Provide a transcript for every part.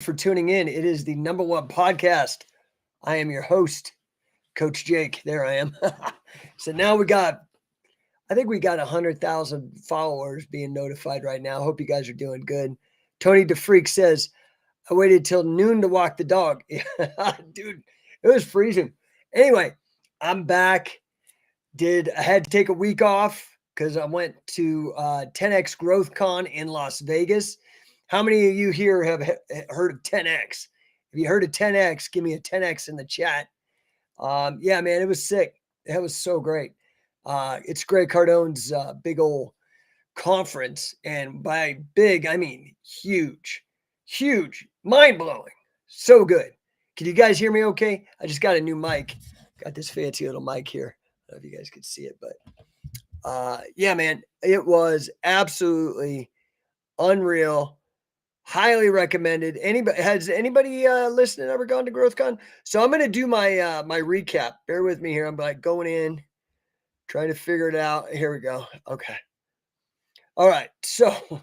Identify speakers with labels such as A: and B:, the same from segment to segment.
A: for tuning in. It is the number one podcast. I am your host, Coach Jake. There I am. So now I think we got 100,000 followers being notified right now. Hope you guys are doing good. Tony DeFreak says, I waited till noon to walk the dog. Dude, it was freezing. Anyway, I'm back. I had to take a week off because I went to 10X GrowthCon in Las Vegas. How many of you here have heard of 10X? If you heard of 10X, give me a 10X in the chat. Yeah, man, it was sick. That was so great. It's Greg Cardone's big old conference. And by big, I mean huge, mind-blowing. So good. Can you guys hear me okay? I just got a new mic. Got this fancy little mic here. I don't know if you guys could see it, but yeah, man, it was absolutely unreal. Highly recommended. Has anybody listening ever gone to GrowthCon? So I'm going to do my my recap. Bear with me here. I'm like going in, trying to figure it out. Here we go. Okay. All right. So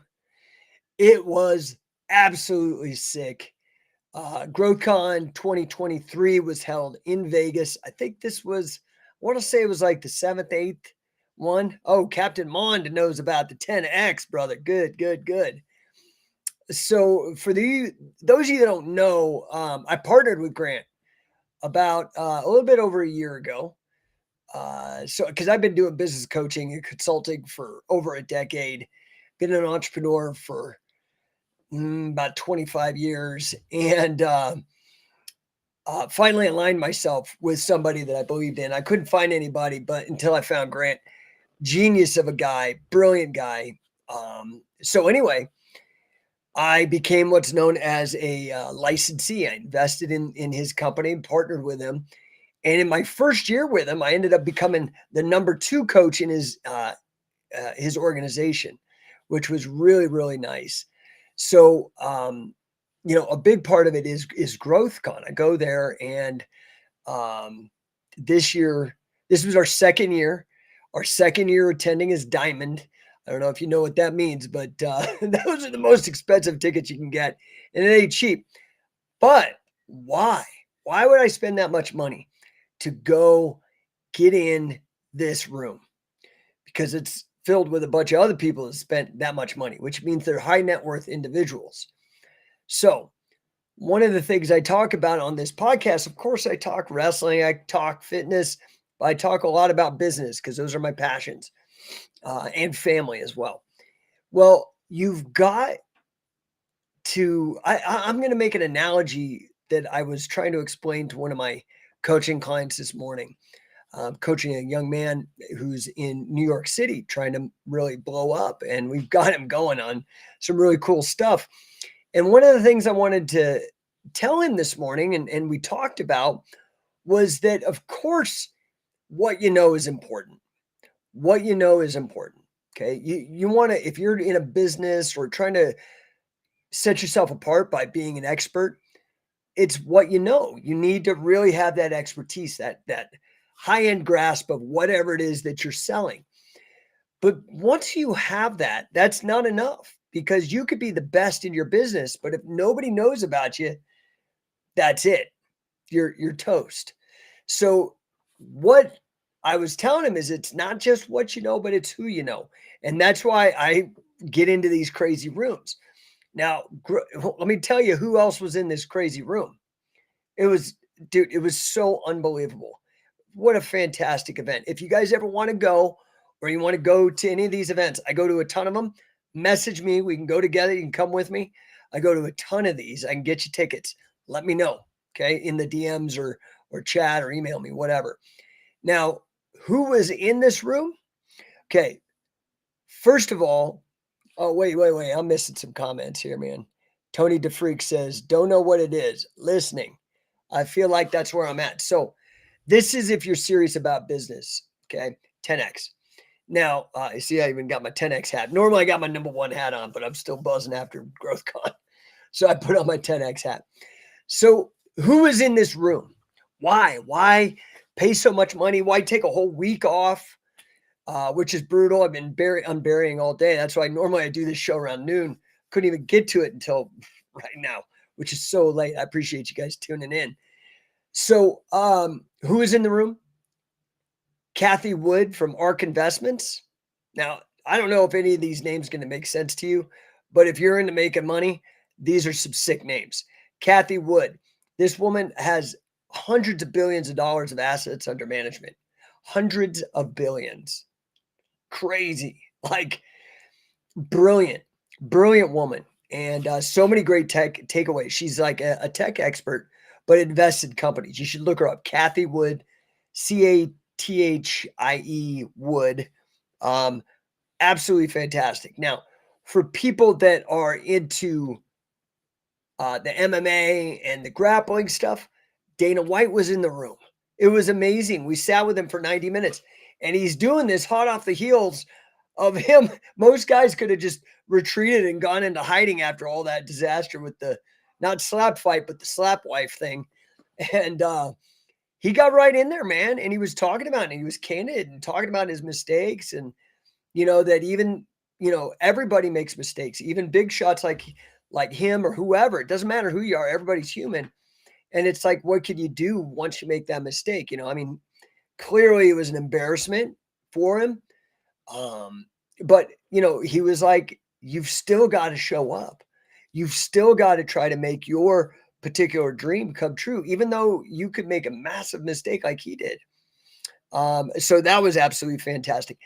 A: it was absolutely sick. GrowthCon 2023 was held in Vegas. I think I want to say it was like the 7th, 8th one. Oh, Captain Mond knows about the 10X, brother. Good. So for those of you that don't know, I partnered with Grant about a little bit over a year ago. So because I've been doing business coaching and consulting for over a decade, been an entrepreneur for about 25 years, and finally aligned myself with somebody that I believed in. I couldn't find anybody, but until I found Grant, genius of a guy, brilliant guy. So anyway, I became what's known as a licensee. I invested in his company, partnered with him. And in my first year with him, I ended up becoming the number 2 coach in his organization, which was really, really nice. So, a big part of it is GrowthCon. I go there, and this was our second year. Our second year attending is Diamond. I don't know if you know what that means, but those are the most expensive tickets you can get, and it ain't cheap. But why? Why would I spend that much money to go get in this room? Because it's filled with a bunch of other people that spent that much money, which means they're high net worth individuals. So one of the things I talk about on this podcast, of course, I talk wrestling, I talk fitness, but I talk a lot about business because those are my passions. And family as well. Well, you've got to, I'm going to make an analogy that I was trying to explain to one of my coaching clients this morning. Coaching a young man who's in New York City trying to really blow up, and we've got him going on some really cool stuff. And one of the things I wanted to tell him this morning, and we talked about, was that, of course, what you know is important. What you know is important. Okay. You want to, if you're in a business or trying to set yourself apart by being an expert, it's what you know. You need to really have that expertise, that high-end grasp of whatever it is that you're selling. But once you have that, that's not enough, because you could be the best in your business, but if nobody knows about you, that's it. You're toast. So what I was telling him is, it's not just what you know, but it's who you know. And that's why I get into these crazy rooms. Now, let me tell you who else was in this crazy room. It was so unbelievable. What a fantastic event. If you guys ever want to go, or you want to go to any of these events, I go to a ton of them. Message me. We can go together. You can come with me. I go to a ton of these. I can get you tickets. Let me know. Okay. In the DMs or chat or email me, whatever. Now, who was in this room? Okay. First of all, oh, wait. I'm missing some comments here, man. Tony DeFreak says, don't know what it is. Listening. I feel like that's where I'm at. So this is if you're serious about business. Okay. 10X. Now, I see I even got my 10X hat. Normally I got my number 1 hat on, but I'm still buzzing after GrowthCon. So I put on my 10X hat. So who is in this room? Why? Why pay so much money? Why take a whole week off? Which is brutal. I've been unburying all day. That's why normally I do this show around noon. Couldn't even get to it until right now. which is so late. I appreciate you guys tuning in. So, who is in the room? Kathy Wood from ARK Investments. Now, I don't know if any of these names going to make sense to you, but if you're into making money, these are some sick names. Kathy Wood. This woman has hundreds of billions of dollars of assets under management. Hundreds of billions. Crazy. Like, brilliant woman. And so many great tech takeaways. She's like a tech expert, but invested companies. You should look her up. Kathy Wood, Cathie Wood. Absolutely fantastic. Now, for people that are into the MMA and the grappling stuff, Dana White was in the room. It was amazing. We sat with him for 90 minutes, and he's doing this hot off the heels of him. Most guys could have just retreated and gone into hiding after all that disaster with the not slap fight, but the slap wife thing. And he got right in there, man. And he was talking about it. And he was candid and talking about his mistakes. And, that even, everybody makes mistakes, even big shots like him or whoever. It doesn't matter who you are. Everybody's human. And it's like, what can you do once you make that mistake? Clearly it was an embarrassment for him. But he was like, you've still got to show up. You've still got to try to make your particular dream come true, even though you could make a massive mistake like he did. So that was absolutely fantastic.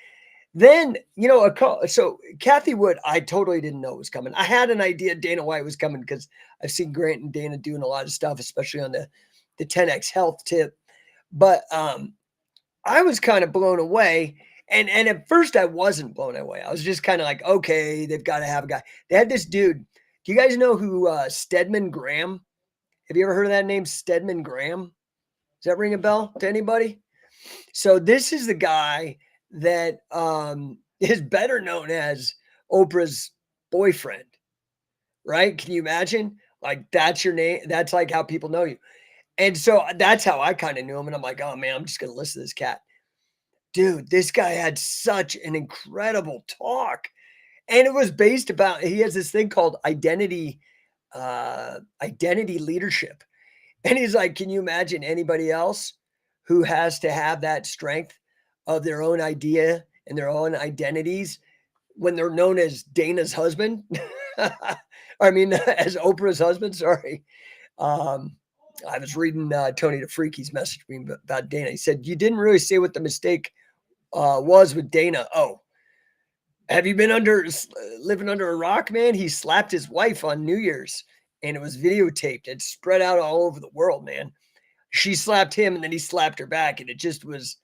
A: Then, so Kathy Wood, I totally didn't know was coming. I had an idea Dana White was coming because I've seen Grant and Dana doing a lot of stuff, especially on the 10X health tip. But I was kind of blown away. And at first I wasn't blown away. I was just kind of like, okay, they've got to have a guy. They had this dude. Do you guys know who Stedman Graham? Have you ever heard of that name, Stedman Graham? Does that ring a bell to anybody? So this is the guy that is better known as Oprah's boyfriend, right? Can you imagine? Like, that's your name. That's like how people know you. And so that's how I kind of knew him. And I'm like, oh man, I'm just going to listen to this cat. Dude, this guy had such an incredible talk. And it was based about, he has this thing called identity leadership. And he's like, can you imagine anybody else who has to have that strength of their own idea and their own identities when they're known as Dana's husband? As Oprah's husband, sorry. I was reading Tony the Freaky's message to me about Dana. He said, you didn't really say what the mistake was with Dana. Oh, have you been living under a rock, man? He slapped his wife on New Year's and it was videotaped. It spread out all over the world, man. She slapped him and then he slapped her back. And it just was,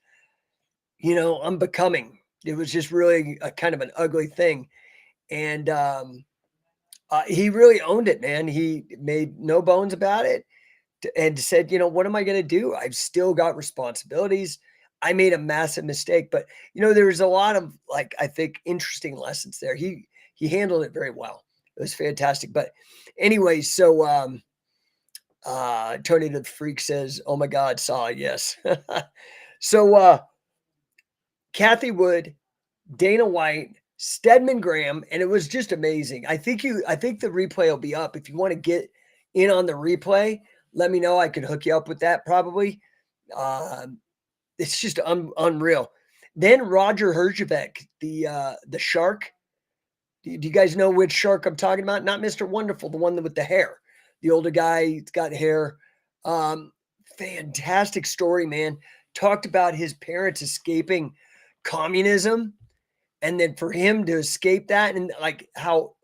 A: unbecoming. It was just really a kind of an ugly thing. And he really owned it, man. He made no bones about it and said, what am I going to do? I've still got responsibilities. I made a massive mistake, but there was a lot of I think interesting lessons there. He handled it very well. It was fantastic. But anyway, so Tony the Freak says, oh my God, saw, yes. So Kathy Wood, Dana White, Stedman Graham, and it was just amazing. I think the replay will be up. If you want to get in on the replay, let me know. I could hook you up with that probably. It's just unreal. Then Roger Herjavec, the shark. Do you guys know which shark I'm talking about? Not Mr. Wonderful, the one with the hair. The older guy, he's got hair. Fantastic story, man. Talked about his parents escaping communism, and then for him to escape that, and like how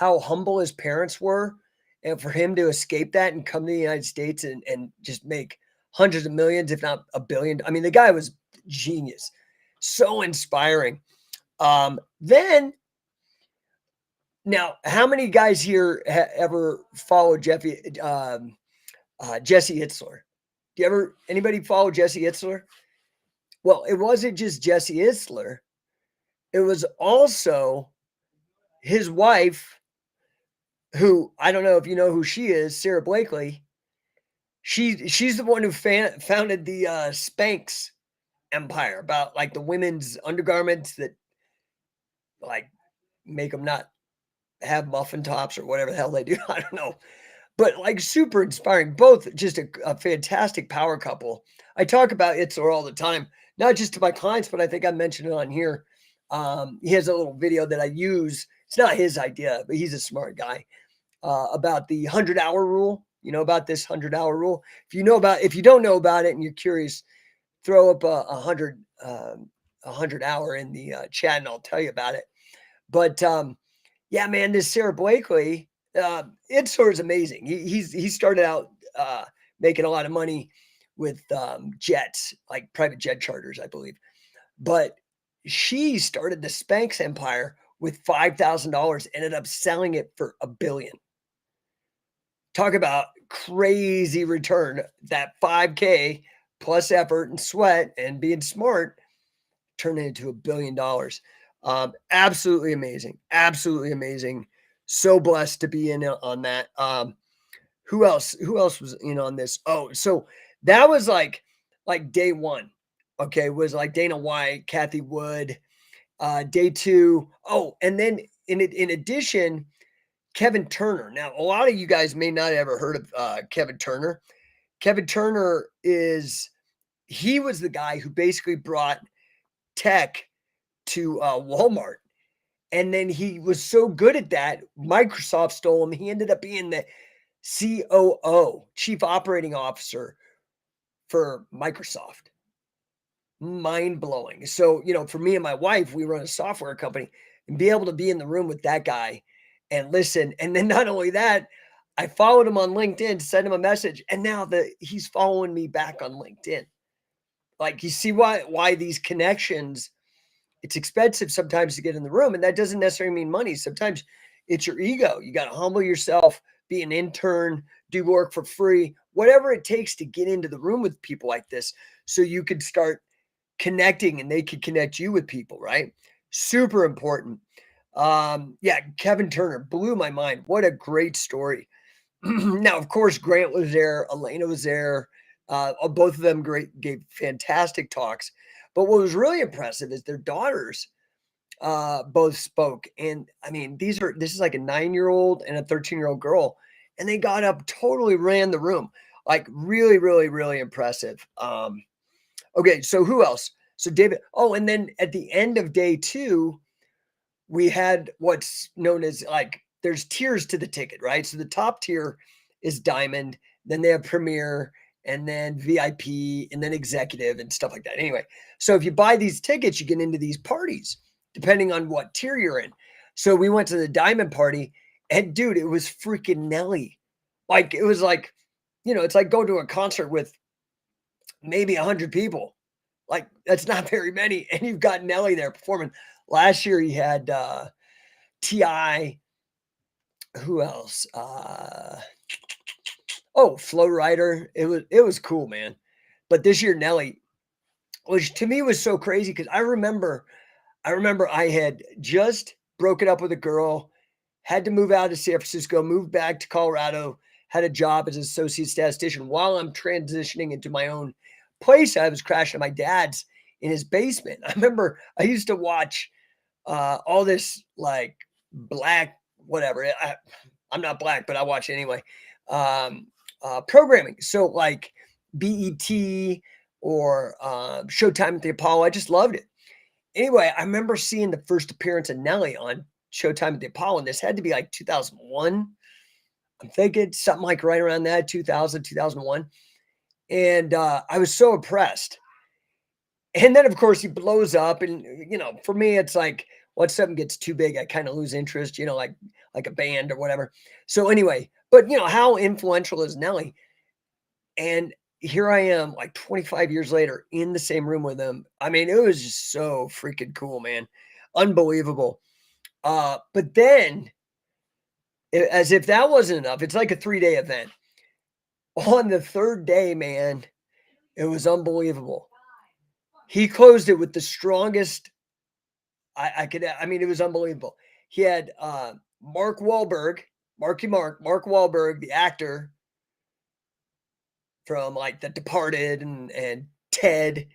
A: humble his parents were, and for him to escape that and come to the United States and just make hundreds of millions, if not a billion. I mean, the guy was genius, so inspiring. Then now, how many guys here ever follow Jesse Itzler? Anybody follow Jesse Itzler? Well, it wasn't just Jesse Itzler. It was also his wife, who I don't know if you know who she is, Sarah Blakely. She's the one who founded the Spanx empire, about like the women's undergarments that like make them not have muffin tops or whatever the hell they do. I don't know. but like super inspiring. Both just a fantastic power couple. I talk about Itzler all the time, not just to my clients, but I think I mentioned it on here. He has a little video that I use. It's not his idea, but he's a smart guy, about the 100-hour rule. You know about this 100-hour rule? If you don't know about it and you're curious, throw up a 100-hour in the chat and I'll tell you about it. But yeah, man, this Sarah Blakely, Itzler is amazing. He started out making a lot of money with jets, like private jet charters, I believe. But she started the Spanx empire with $5,000, ended up selling it for $1 billion. Talk about crazy return. That 5K plus effort and sweat and being smart turned it into $1 billion. Absolutely amazing. Absolutely amazing. So blessed to be in on that. Who else was in on this? Oh, so that was like day one. Okay, was like Dana White, Kathy Wood. Day two. Oh, and then in addition, Kevin Turner. Now, a lot of you guys may not have ever heard of Kevin Turner. Kevin Turner he was the guy who basically brought tech to Walmart. And then he was so good at that, Microsoft stole him. He ended up being the COO, Chief Operating Officer for Microsoft. Mind blowing. So, for me and my wife, we run a software company, and be able to be in the room with that guy and listen. And then not only that, I followed him on LinkedIn, sent him a message, and now he's following me back on LinkedIn. Like, you see why these connections, it's expensive sometimes to get in the room, and that doesn't necessarily mean money. Sometimes it's your ego. You got to humble yourself, be an intern, do work for free, whatever it takes to get into the room with people like this, so you could start connecting and they could connect you with people, right? Super important. Yeah, Kevin Turner blew my mind. What a great story. Now, of course, Grant was there, Elena was there. Both of them gave fantastic talks. But what was really impressive is their daughters both spoke. And I mean, this is like a 9-year-old and a 13-year-old girl. And they got up, totally ran the room. Like really, really, really impressive. Okay, so who else? So David. Oh, and then at the end of day two, we had what's known as, like, there's tiers to the ticket, right? So the top tier is diamond, then they have premier, and then VIP, and then executive and stuff like that. Anyway, so if you buy these tickets, you get into these parties depending on what tier you're in. So we went to the diamond party, and dude, it was freaking Nelly. Like, it was like, it's like going to a concert with maybe 100 people. Like, that's not very many. And you've got Nelly there performing. Last year he had T.I. Who else? Flow Rider. It was cool, man. But this year Nelly, which to me was so crazy, because I remember I had just broken up with a girl, had to move out to San Francisco, moved back to Colorado, had a job as an associate statistician. While I'm transitioning into my own place, I was crashing at my dad's in his basement. I remember I used to watch all this, like, black, whatever. I'm not black, but I watch anyway. Programming. So like BET or Showtime at the Apollo. I just loved it. Anyway, I remember seeing the first appearance of Nelly on Showtime at the Apollo, and this had to be like 2001. I'm thinking something like right around that, 2000, 2001. And I was so impressed. And then, of course, he blows up. And, for me, it's like, once something gets too big, I kind of lose interest, like a band or whatever. So anyway, but, how influential is Nelly? And here I am, like 25 years later, in the same room with him. I mean, it was just so freaking cool, man. Unbelievable. But then, as if that wasn't enough, it's like a 3-day event. On the third day, man, it was unbelievable. He closed it with the strongest it was unbelievable. He had Mark Wahlberg, Mark Wahlberg, the actor from like The Departed and Ted,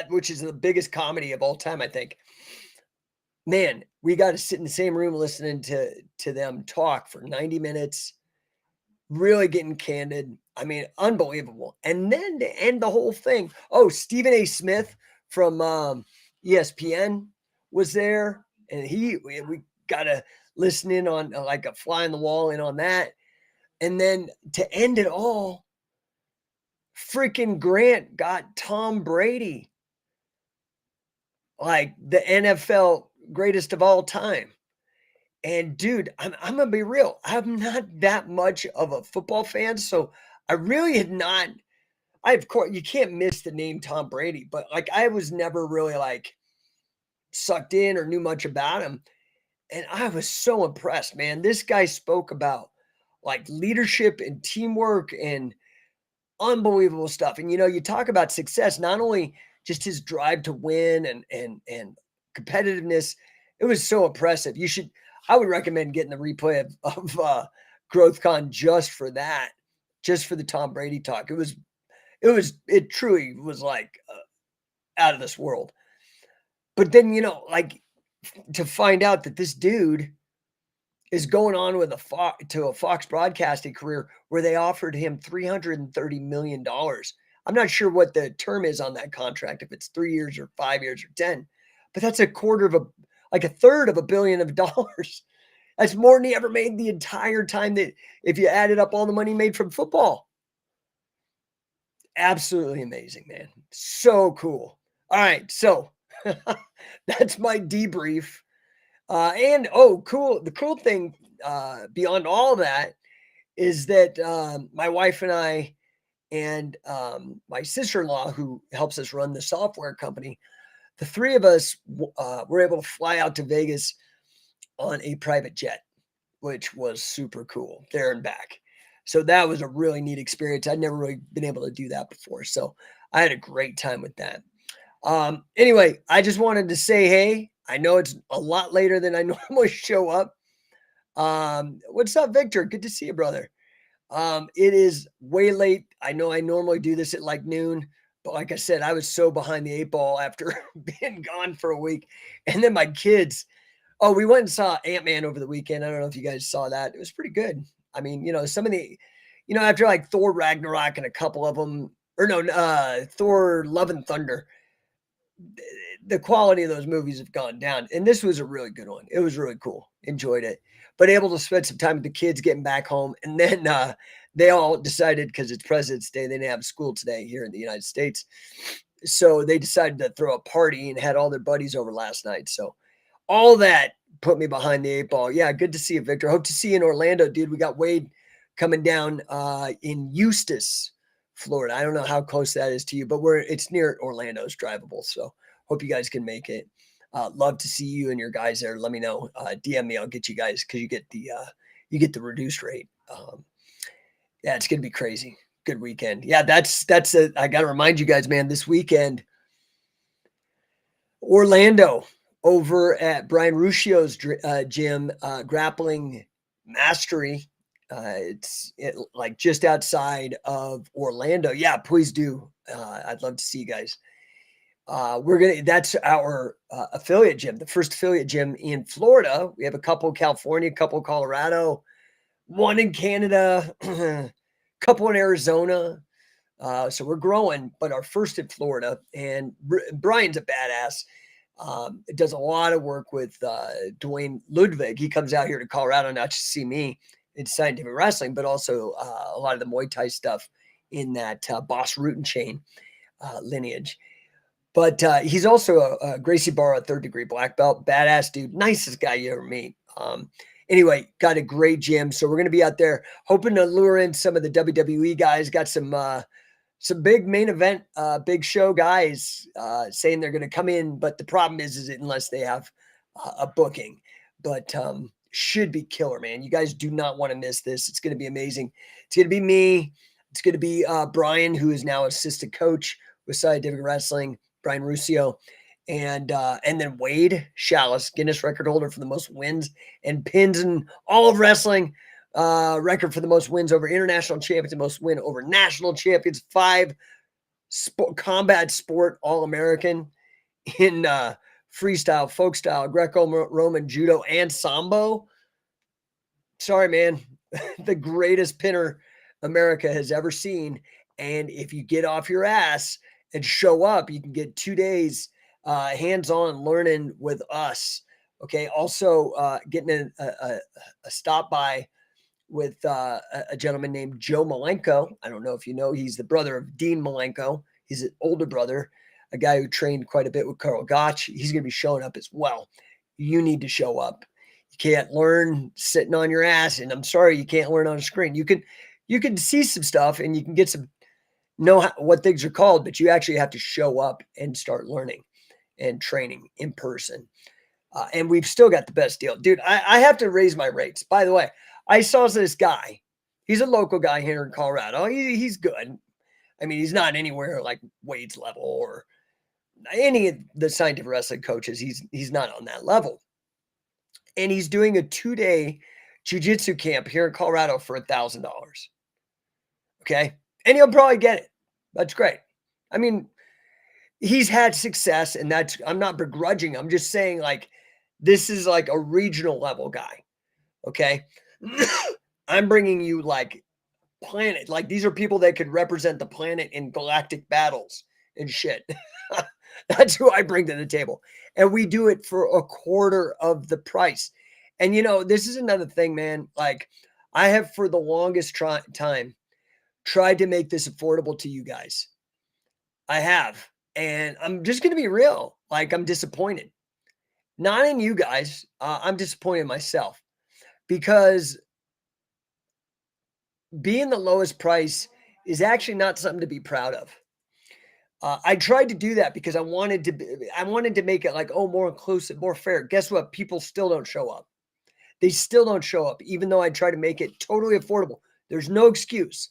A: which is the biggest comedy of all time, I think. Man, we got to sit in the same room listening to them talk for 90 minutes. really getting candid. I mean, unbelievable. And then to end the whole thing, oh, Stephen A. Smith from ESPN was there, and we got to listen in on like a fly on the wall in on that. And then to end it all, freaking Grant got Tom Brady, like the NFL greatest of all time. And dude, I'm gonna be real. I'm not that much of a football fan, so I really had not. I of course you can't miss the name Tom Brady, but like I was never really like sucked in or knew much about him. And I was so impressed, man. This guy spoke about like leadership and teamwork and unbelievable stuff. And you talk about success, not only just his drive to win and competitiveness. It was so impressive. I would recommend getting the replay of GrowthCon just for that, just for the Tom Brady talk. It truly was like out of this world. But then, like to find out that this dude is going on with a Fox broadcasting career where they offered him $330 million. I'm not sure what the term is on that contract, if it's 3 years or 5 years or 10, but that's a third of $1 billion. That's more than he ever made the entire time that if you added up all the money made from football. Absolutely amazing, man. So cool. All right. So that's my debrief. Cool. The cool thing beyond all that is that my wife and I and my sister-in-law, who helps us run the software company, the three of us were able to fly out to Vegas on a private jet, which was super cool, there and back. So that was a really neat experience. I'd never really been able to do that before. So I had a great time with that. Anyway, I just wanted to say, hey, I know it's a lot later than I normally show up. What's up, Victor? Good to see you, brother. It is way late. I know I normally do this at like noon, but like I said, I was so behind the eight ball after being gone for a week. And then my kids, we went and saw Ant-Man over the weekend. I don't know if you guys saw that. It was pretty good. I mean, some of the, after like Thor Ragnarok and a couple of them, or no, Thor Love and Thunder, the quality of those movies have gone down. And this was a really good one. It was really cool. Enjoyed it. But able to spend some time with the kids getting back home. And then they all decided, because it's President's Day, they didn't have school today here in the United States. So they decided to throw a party and had all their buddies over last night. So all that put me behind the eight ball. Yeah, good to see you, Victor. Hope to see you in Orlando, dude. We got Wade coming down in Eustis, Florida. I don't know how close that is to you, but it's near Orlando. It's drivable. So hope you guys can make it. Love to see you and your guys there. Let me know. DM me. I'll get you guys, because you get the reduced rate. Yeah, it's gonna be crazy. Good weekend. Yeah, that's I gotta remind you guys, man. This weekend, Orlando, over at Brian Ruscio's gym, Grappling Mastery. It's like just outside of Orlando. Yeah, please do. I'd love to see you guys. That's our affiliate gym, the first affiliate gym in Florida. We have a couple in California, a couple in Colorado, one in Canada, couple in Arizona. So we're growing, but our first in Florida. And Brian's a badass. Does a lot of work with Dwayne Ludwig. He comes out here to Colorado not just to see me in scientific wrestling, but also a lot of the Muay Thai stuff in that Boss Root and Chain lineage. But he's also a Gracie Barra third degree black belt. Badass dude. Nicest guy you ever meet. Anyway, got a great gym. So we're going to be out there hoping to lure in some of the WWE guys. Got some big main event, big show guys saying they're going to come in. But the problem is unless they have a booking. But should be killer, man. You guys do not want to miss this. It's going to be amazing. It's going to be me. It's going to be Brian, who is now assistant coach with Scientific Wrestling, Brian Ruscio, and then Wade Chalice, Guinness record holder for the most wins and pins in all of wrestling, record for the most wins over international champions and most win over national champions, 5 combat sport All-American in freestyle, folk style, Greco-Roman, judo, and sambo. Sorry, man. the greatest pinner America has ever seen. And if you get off your ass and show up, you can get 2 days hands-on learning with us. Okay. Also, getting a stop by with a gentleman named Joe Malenko. I don't know if you know, he's the brother of Dean Malenko. He's an older brother, a guy who trained quite a bit with Carl Gotch. He's going to be showing up as well. You need to show up. You can't learn sitting on your ass, and I'm sorry, you can't learn on a screen. You can see some stuff and you can get some know what things are called, but you actually have to show up and start learning and training in person. And we've still got the best deal. Dude, I have to raise my rates. By the way, I saw this guy. He's a local guy here in Colorado. He's good. I mean, he's not anywhere like Wade's level or any of the scientific wrestling coaches. He's not on that level. And he's doing a 2-day jiu-jitsu camp here in Colorado for $1,000. Okay. And he'll probably get it. That's great. I mean, he's had success, and I'm not begrudging. I'm just saying, like, this is like a regional level guy. Okay. I'm bringing you like planet. Like, these are people that could represent the planet in galactic battles and shit. That's who I bring to the table. And we do it for a quarter of the price. And, this is another thing, man. Like, I have for the longest time tried to make this affordable to you guys. I have. And I'm just going to be real. Like, I'm disappointed. Not in you guys. I'm disappointed in myself, because being the lowest price is actually not something to be proud of. I tried to do that because I wanted to make it like, oh, more inclusive, more fair. Guess what? People still don't show up. They still don't show up, even though I try to make it totally affordable. There's no excuse.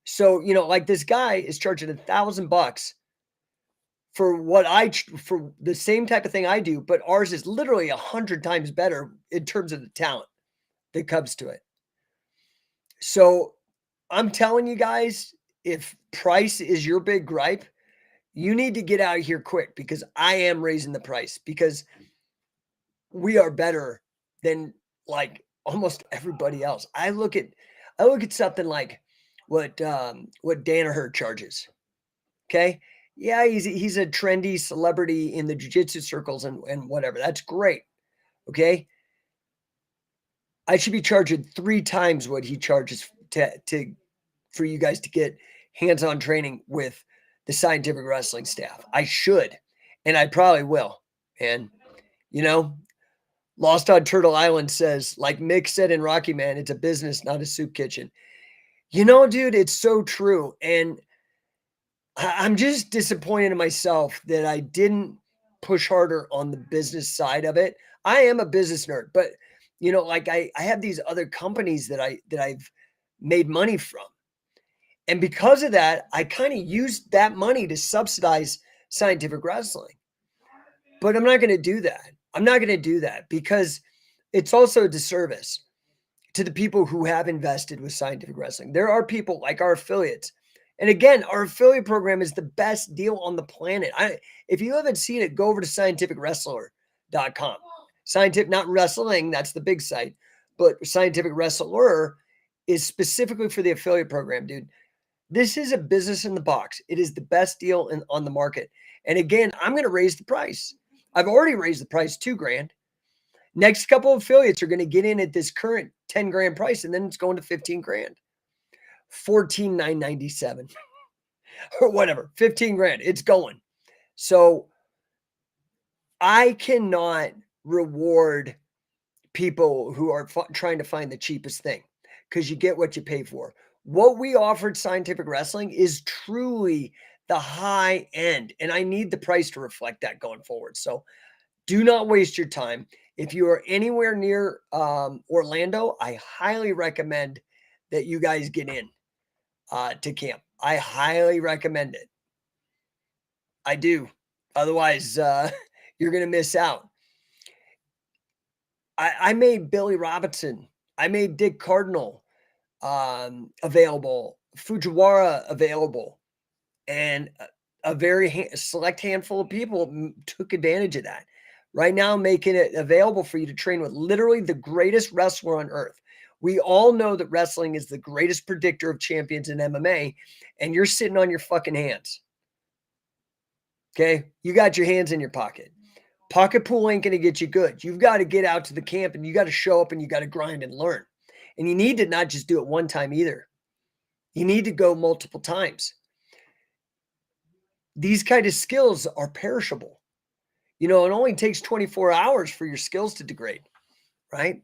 A: So, like, this guy is charging $1,000 for the same type of thing I do, but ours is literally 100 times better in terms of the talent that comes to it. So I'm telling you guys, if price is your big gripe, you need to get out of here quick, because I am raising the price, because we are better than like almost everybody else. I look at something like what Danaher charges. Okay. Yeah, he's a trendy celebrity in the jiu-jitsu circles and whatever. That's great. Okay. I should be charging 3 times what he charges for you guys to get hands-on training with the scientific wrestling staff. I should, and I probably will. And, Lost on Turtle Island says, like Mick said in Rocky Man, it's a business, not a soup kitchen. Dude, it's so true. And I'm just disappointed in myself that I didn't push harder on the business side of it. I am a business nerd, but like I have these other companies that I've made money from. And because of that, I kind of used that money to subsidize scientific wrestling. But I'm not going to do that. I'm not going to do that, because it's also a disservice to the people who have invested with scientific wrestling. There are people like our affiliates. And again, our affiliate program is the best deal on the planet. If you haven't seen it, go over to scientificwrestler.com. Scientific, not wrestling, that's the big site, but Scientific Wrestler is specifically for the affiliate program, dude. This is a business in the box. It is the best deal on the market. And again, I'm going to raise the price. I've already raised the price $2,000. Next couple of affiliates are going to get in at this current $10,000 price, and then it's going to $15,000, $14,997 or whatever, $15,000. It's going. So I cannot reward people who are trying to find the cheapest thing, because you get what you pay for. What we offered scientific wrestling is truly the high end, and I need the price to reflect that going forward. So do not waste your time. If you are anywhere near Orlando, I highly recommend that you guys get in to camp. I highly recommend it. I do. Otherwise, you're going to miss out. I made Billy Robinson. I made Dick Cardinal available, Fujiwara available, and a very select handful of people took advantage of that. Right now, I'm making it available for you to train with literally the greatest wrestler on earth. We all know that wrestling is the greatest predictor of champions in MMA, and you're sitting on your fucking hands. Okay? You got your hands in your pocket. Pocket pool ain't going to get you good. You've got to get out to the camp and you got to show up and you got to grind and learn. And you need to not just do it one time either. You need to go multiple times. These kind of skills are perishable. It only takes 24 hours for your skills to degrade, right?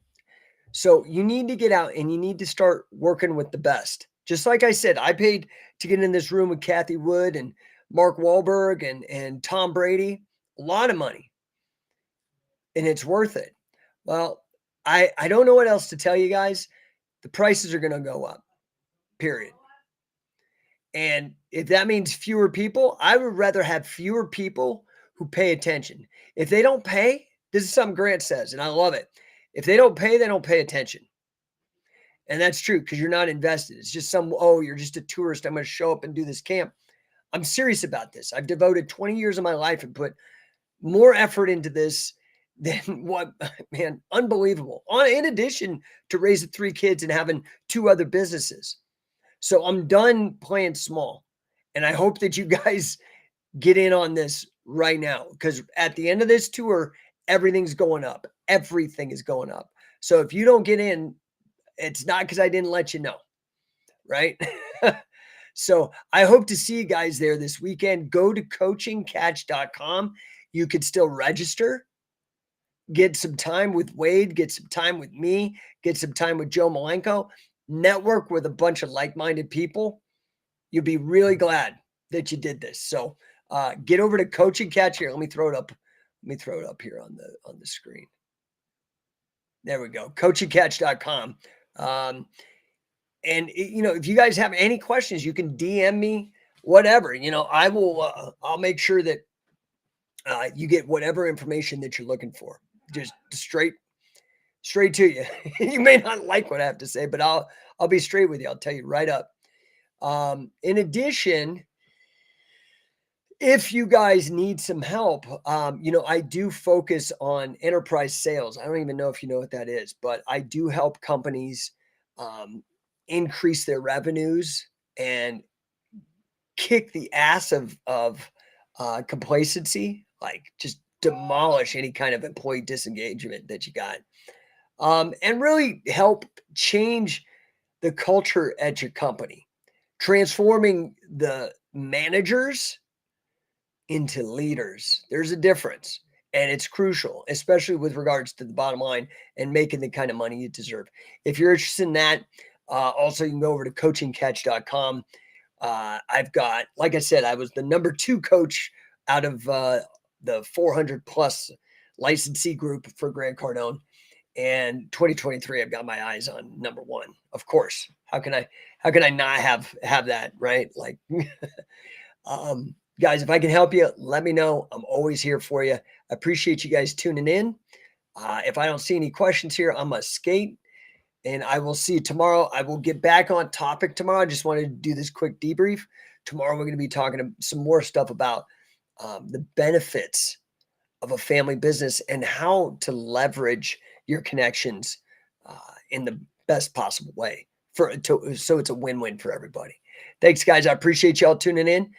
A: So you need to get out and you need to start working with the best. Just like I said, I paid to get in this room with Kathy Wood and Mark Wahlberg and Tom Brady, a lot of money. And it's worth it. Well, I don't know what else to tell you guys. The prices are going to go up, period. And if that means fewer people, I would rather have fewer people who pay attention. If they don't pay, this is something Grant says, and I love it. If they don't pay, they don't pay attention. And that's true because you're not invested. It's just you're just a tourist. I'm going to show up and do this camp. I'm serious about this. I've devoted 20 years of my life and put more effort into this than what, man, unbelievable. In addition to raising 3 kids and having 2 other businesses. So I'm done playing small. And I hope that you guys get in on this right now because at the end of this tour, everything's going up. Everything is going up. So if you don't get in, it's not because I didn't let you know, right? So I hope to see you guys there this weekend. Go to coachingcatch.com. You could still register, get some time with Wade, get some time with me, get some time with Joe Malenko, network with a bunch of like-minded people. You'll be really glad that you did this. So get over to Coaching Catch here. Let me throw it up. Let me throw it up here on the screen. There we go. coachingcatch.com. And if you guys have any questions, you can DM me, whatever. I will. I'll make sure that you get whatever information that you're looking for. Just straight to you. You may not like what I have to say, but I'll be straight with you. I'll tell you right up. In addition, if you guys need some help, I do focus on enterprise sales. I don't even know if you know what that is, but I do help companies increase their revenues and kick the ass of complacency, like just demolish any kind of employee disengagement that you got, and really help change the culture at your company, transforming the managers into leaders. There's a difference, and it's crucial, especially with regards to the bottom line and making the kind of money you deserve. If you're interested in that, also you can go over to coachingcatch.com. I've got, like I said, I was the number 2 coach out of the 400 plus licensee group for Grant Cardone. And 2023, I've got my eyes on number 1. Of course, how can I not have that, right? Like, guys, if I can help you, let me know. I'm always here for you. I appreciate you guys tuning in. If I don't see any questions here, I'm going to skate. And I will see you tomorrow. I will get back on topic tomorrow. I just wanted to do this quick debrief. Tomorrow, we're going to be talking some more stuff about the benefits of a family business and how to leverage your connections in the best possible way so it's a win-win for everybody. Thanks, guys. I appreciate y'all tuning in.